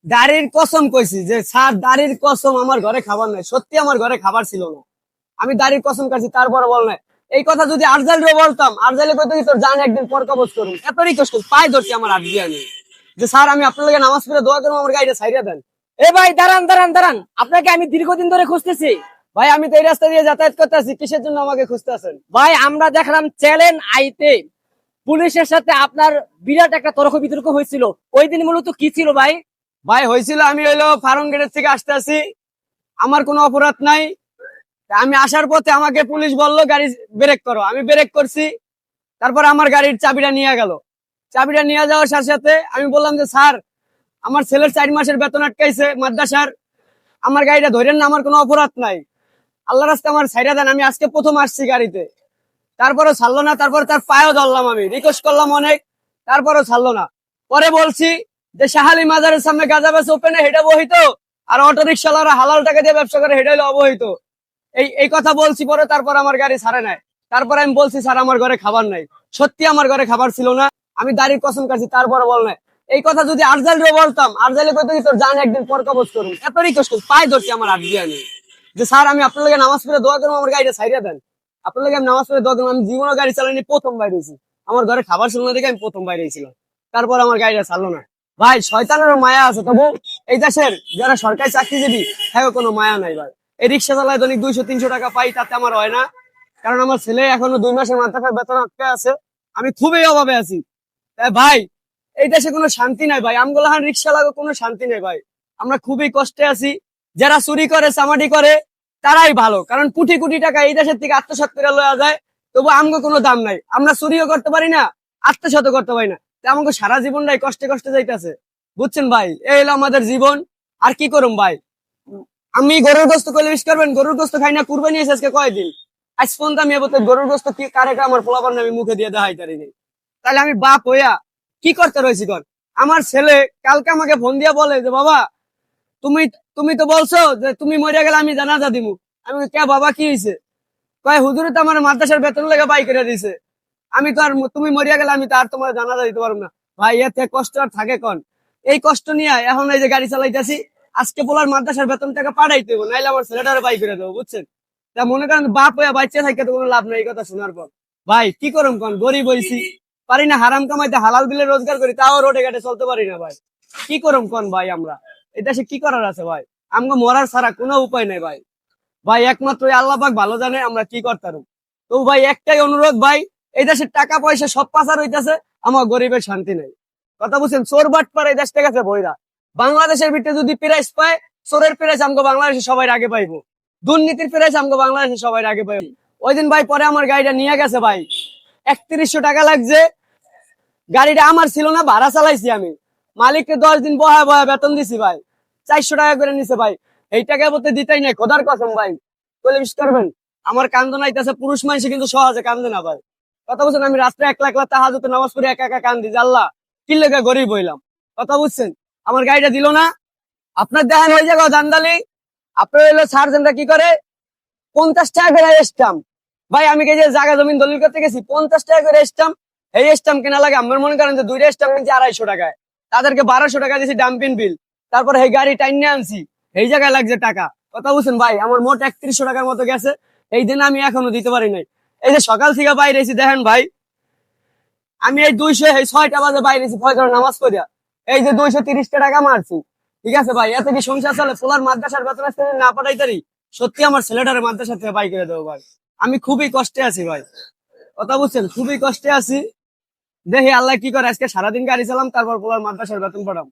দাড়ির কসম কইছি যে স্যার দাড়ির কসম আমার ঘরে খাবার নাই, সত্যি আমার ঘরে খাবার ছিল না। আমি দাড়ির কসম কাটছি, তারপরে বল নাই। এই কথা যদি আরজাইলে বলতাম, আরজাইলে কইতো কি তোর জান একদিন পর কবজ করুন, এত রিকোয়েস্ট করছি, পায়ে ধরছি আমার হাত দিয়ে আমি, যে স্যার আমি আপনার লাগে নামাজ পড়ে দোয়া করবো, আমার গাড়িটা ছাইড়া দেন। এ ভাই দাঁড়ান দাঁড়ান দাঁড়ান, আপনাকে আমি দীর্ঘদিন ধরে খুঁজতেছি। ভাই আমি তো এই রাস্তা দিয়ে যাতায়াত করতে আছি, কিসের জন্য আমাকে খুঁজতে আছেন? ভাই আমরা দেখলাম চ্যালেঞ্জ আইতে পুলিশের সাথে আপনার বিরাট একটা তর্ক বিতর্ক হয়েছিল, ওই দিন মূলত কি ছিল ভাই? ভাই হয়েছিল, আমি হইলো ফার্ম গেটের থেকে আসতে আছি, আমার কোনো অপরাধ নাই। তা আমি আসার পথে আমাকে পুলিশ বললো গাড়ি ব্রেক করো, আমি ব্রেক করছি। তারপর আমার গাড়ির চাবিটা নিয়ে গেল। চাবিটা নিয়ে যাওয়ার সাথে সাথে আমি বললাম যে স্যার আমার ছেলের 4 মাসের বেতন আটকাইছে মাদ্রাসার, আমার গাড়িটা ধরেন না, আমার কোনো অপরাধ নাই, আল্লাহ রাস্তা আমার ছাইড়া দেন, আমি আজকে প্রথম আসছি গাড়িতে। তারপরও ছাড়লো না, তারপর তার পায়েও ধরলাম, আমি রিকোয়েস্ট করলাম অনেক, তারপরও ছাড়লো না। পরে বলছি যে শাহালি মাজারের সামনে গাঁজা বেচ ওপেনে হেঁটে বহিত, আর অটো রিক্সাওয়ালারা হালাল টাকা দিয়ে ব্যবসা করে হেঁটে হলো অবহিত। এই কথা বলছি, পরে তারপর আমার গাড়ি ছাড়ে নাই। তারপরে আমি বলছি স্যার আমার ঘরে খাবার নাই, সত্যি আমার ঘরে খাবার ছিল না, আমি দাড়ির কসম কাটছি, তারপরে বল নাই। এই কথা যদি আরজাইলে বলতাম, আরজাইলে কইতো কি তোর জান একদিন পর কবজ করুন, এত রিকোয়েস্ট করছি, পায়ে ধরছি আমার হাত দিয়ে আমি, যে স্যার আমি আপনার লাগে নামাজ পড়ে দোয়া করবো, আমার গাড়িটা ছাইড়া দেন। আপনার লাগে আমি নামাজ পড়ে দোয়া করবো, আমি জীবনে গাড়ি চালানি প্রথম বাইরে হয়েছি, আমার ঘরে খাবার ছিল না দেখে আমি প্রথম বাইরে ছিলাম। তারপর আমার গাড়িটা ছাড়লো না। ভাই শয়তানেরও মায়া আছে, তবু এই দেশের যারা সরকারি চাকরিজীবী হ্যাঁ কোনো মায়া নাই ভাই। এই রিক্সা চালায় দৈনিক 200-300 টাকা পাই, তাতে আমার হয় না, কারণ আমার ছেলে এখনো 2 মাসের মাথায় বেতন আটকে আছে, আমি খুবই অভাবে আছি। তাই ভাই এই দেশে কোনো শান্তি নাই ভাই, আমগুলো রিক্সা লাগো, কোনো শান্তি নেই ভাই, আমরা খুবই কষ্টে আছি। যারা চুরি করে চামাটি করে তারাই ভালো, কারণ কোটি কোটি টাকা এই দেশের থেকে আত্মসাৎ করে লওয়া যায়, তবু আমগো কোনো দাম নাই, আমরা চুরিও করতে পারি না, আত্মসাৎও করতে পারি না, তাই আমাকে সারা জীবনটাই কষ্টে কষ্টে যাইতেছে, বুঝছেন ভাই, এই হলো আমাদের জীবন। আর কি করুম ভাই, আমি গরুর গোস্ত করলে বিশ করবেন, গরুর গোস্ত খাই না, কুরবানি এসে আজকে কয়দিন, আজ পর্যন্ত আমি এবছর গরুর গোস্ত কি কারে আমার পোলাপান আমি মুখে দিয়ে দেখাই তারিনি। তাহলে আমি বাপ হইয়া কি করতে রয়েছি কর? আমার ছেলে কালকে আমাকে ফোন দিয়া বলে যে বাবা তুমি তুমি তো বলছো যে তুমি মরিয়া গেলে আমি জানাজা দিমু। আমি বলি, কে বাবা কি হয়েছে? কয় হুজুরে তো আমার মাদ্রাসার বেতন লেগে বাই করে দিছে, আমি তো আর তুমি মরিয়া গেলে আমি তো আর তোমার জানাজা দিতে পারবো না। ভাই এতে কষ্ট আর থাকে কোন? এই কষ্ট নিয়ে এখন এই যে গাড়ি চালাইতেছি, আজকে পোলার মাদ্রাসার বেতন টাকা পাঠাইতে হবো, নাইলে আমার ছেলেটারে বাই করে দেবো, বুঝছেন? তা মনে করেন বাপ হইয়া বাচ্চা থাকে তো কোনো লাভ নেই, এই কথা শোনার পর। ভাই কি করুম কোন, গরিব হইছি, পারি না হারাম কামাইতে, হালাল বিলে রোজগার করি, তাও রোডে ঘাটে চলতে পারি না ভাই। কি করুম কোন ভাই, আমরা এই দেশে কি করার আছে ভাই? আমগো মরার ছাড়া কোনো উপায় নেই ভাই। ভাই একমাত্র ওই আল্লাহ পাক ভালো জানে আমরা কি করতাম। তো ভাই একটাই অনুরোধ ভাই, এই দেশের টাকা পয়সা সব পাচার হইতেছে, আমার গরিবের শান্তি নেই, কথা বুঝছেন? চোর বাটপার এই দেশ থেকে আছে বইরা, বাংলাদেশের ভিতরে যদি প্রাইস পায়, চোরের প্রাইস আমগো বাংলাদেশে সবাই আগে পাইবো, দুর্নীতির প্রাইস আমগো বাংলাদেশে সবাই আগে পাইবো। ওই দিন ভাই পরে আমার গাড়িটা নিয়ে গেছে ভাই, 3100 টাকা লাগছে, গাড়িটা আমার ছিল না, ভাড়া চালাইছি আমি, মালিককে 10 দিন বহা বহা বেতন দিছি ভাই, 400 টাকা করে নিছে ভাই, এই টাকা বলতে দিতেই নাই, খোদার কসম ভাই, বলে বিশ্বাস করবেন? আমার কান্দন আইতাছে, পুরুষ মানুষ কিন্তু সহজে কান্দে না ভাই, কথা বুঝছেন? আমি রাত্রে একলা একলা তাহাজ্জুদে নামাজ পড়ে একা একা কান্দি যে আল্লাহ কি লেগে গরিব হইলাম, কথা বুঝছেন? আমার গাড়িটা দিল না। আপনার দেখেন ওই জায়গায় দান্দালি, আপনার হইলো সার্জেন্টরা কি করে, 50 টাকা করে স্টাম্প, ভাই আমি যে জায়গা জমিন দলিল করতে গেছি 50 টাকা করে স্টাম্প, এই স্টাম্প কেনা লাগে আমার মনে করেন যে 2টা স্টাম্প কিনছি 250 টাকায়, তাদেরকে 1200 টাকা দিয়েছি ডাম্পিং বিল, তারপর এই গাড়ি টাইনে আনছি, এই জায়গায় লাগছে টাকা, কথা বুঝছেন ভাই? আমার মোট 3100 টাকার মতো গেছে, এই দিন আমি এখনো দিতে পারি নাই। এই যে সকাল থেকে বাইরে এসেছি দেখেন ভাই, আমি এই 6টা বাজে বাইরে এসেছি ফজরের নামাজ পড়িয়া, এই যে 230 টাকা মারছি, ঠিক আছে ভাই? এত কি সংসার চলে? পোলার মাদ্রাসার বেতন আসতে না পাঠাইতারি, সত্যি আমার ছেলেটারে মাদ্রাসা থেকে বাই করে দেবো ভাই, আমি খুবই কষ্টে আছি ভাই, কথা বুঝছেন? খুবই কষ্টে আছি, দেখি আল্লাহ কি করে, আজকে সারাদিন গাড়ি চালাম, তারপর পোলার মাদ্রাসার বেতন পাঠাম।